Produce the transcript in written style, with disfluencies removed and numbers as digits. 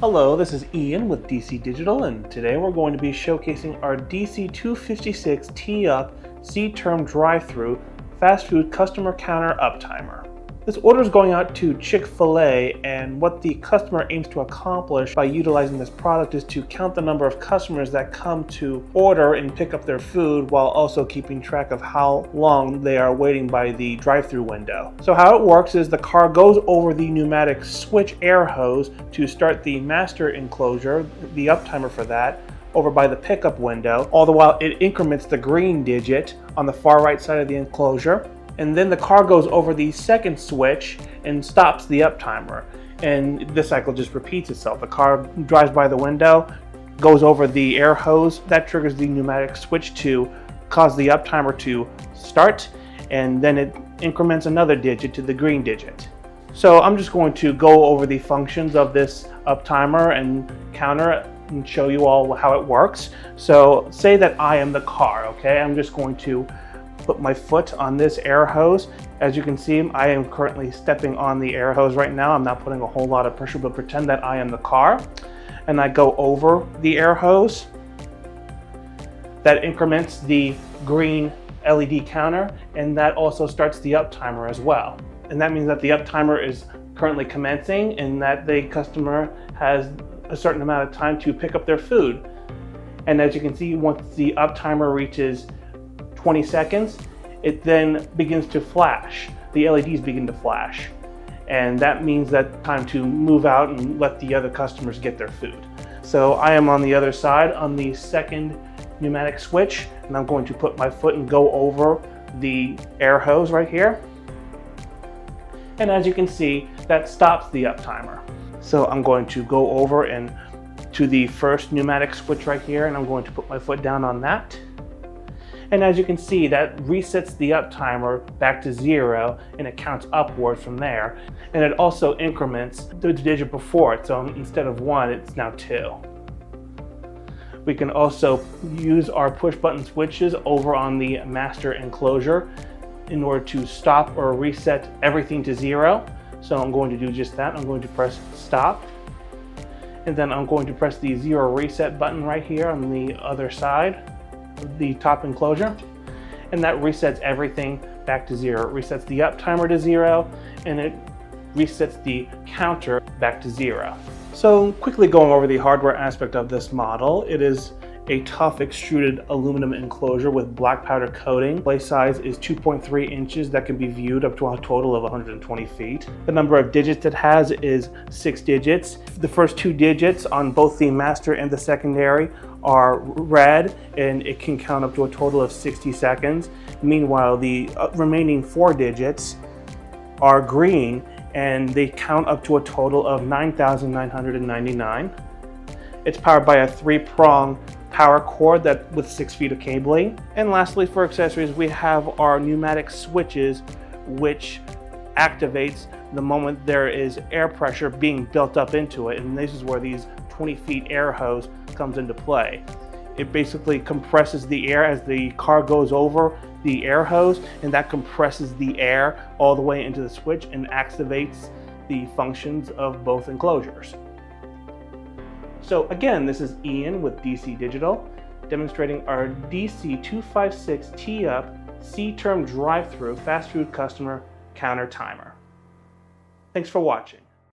Hello, this is Ian with DC Digital, and today we're going to be showcasing our DC-256T-UP-C-TERM-DRIVE-THRU fast food customer counter uptimer. This order is going out to Chick-fil-A, and what the customer aims to accomplish by utilizing this product is to count the number of customers that come to order and pick up their food while also keeping track of how long they are waiting by the drive-thru window. So how it works is the car goes over the pneumatic switch air hose to start the master enclosure, the uptimer for that, over by the pickup window, all the while it increments the green digit on the far right side of the enclosure. And then the car goes over the second switch and stops the uptimer. And this cycle just repeats itself. The car drives by the window, goes over the air hose, that triggers the pneumatic switch to cause the uptimer to start, and then it increments another digit to the green digit. So I'm just going to go over the functions of this uptimer and counter and show you all how it works. So say that I am the car, okay? I'm just going to put my foot on this air hose. As you can see, I am currently stepping on the air hose right now. I'm not putting a whole lot of pressure, but pretend that I am the car. And I go over the air hose. That increments the green LED counter, and that also starts the uptimer as well. And that means that the uptimer is currently commencing and that the customer has a certain amount of time to pick up their food. And as you can see, once the uptimer reaches 20 seconds, it then begins to flash. The LEDs begin to flash. And that means that time to move out and let the other customers get their food. So I am on the other side on the second pneumatic switch, and I'm going to put my foot and go over the air hose right here. And as you can see, that stops the uptimer. So I'm going to go over and to the first pneumatic switch right here, and I'm going to put my foot down on that. And as you can see, that resets the uptimer back to 0, and it counts upward from there. And it also increments the digit before it, so instead of 1, it's now 2. We can also use our push button switches over on the master enclosure in order to stop or reset everything to 0. So I'm going to do just that. I'm going to press stop, and then I'm going to press the 0 reset button right here on the other side, the top enclosure, and that resets everything back to 0. It resets the uptimer to 0, and it resets the counter back to 0. So quickly going over the hardware aspect of this model, it is a tough extruded aluminum enclosure with black powder coating. Play size is 2.3 inches that can be viewed up to a total of 120 feet. The number of digits it has is 6 digits. The first 2 digits on both the master and the secondary are red, and it can count up to a total of 60 seconds. Meanwhile, the remaining 4 digits are green, and they count up to a total of 9,999. It's powered by a 3-prong power cord with 6 feet of cabling. And lastly, for accessories, we have our pneumatic switches, which activates the moment there is air pressure being built up into it. And this is where these 20 feet air hose comes into play. It basically compresses the air as the car goes over the air hose, and that compresses the air all the way into the switch and activates the functions of both enclosures. So again, this is Ian with DC Digital, demonstrating our DC-256T-UP-C-TERM-DRIVE-THRU fast food customer counter timer. Thanks for watching.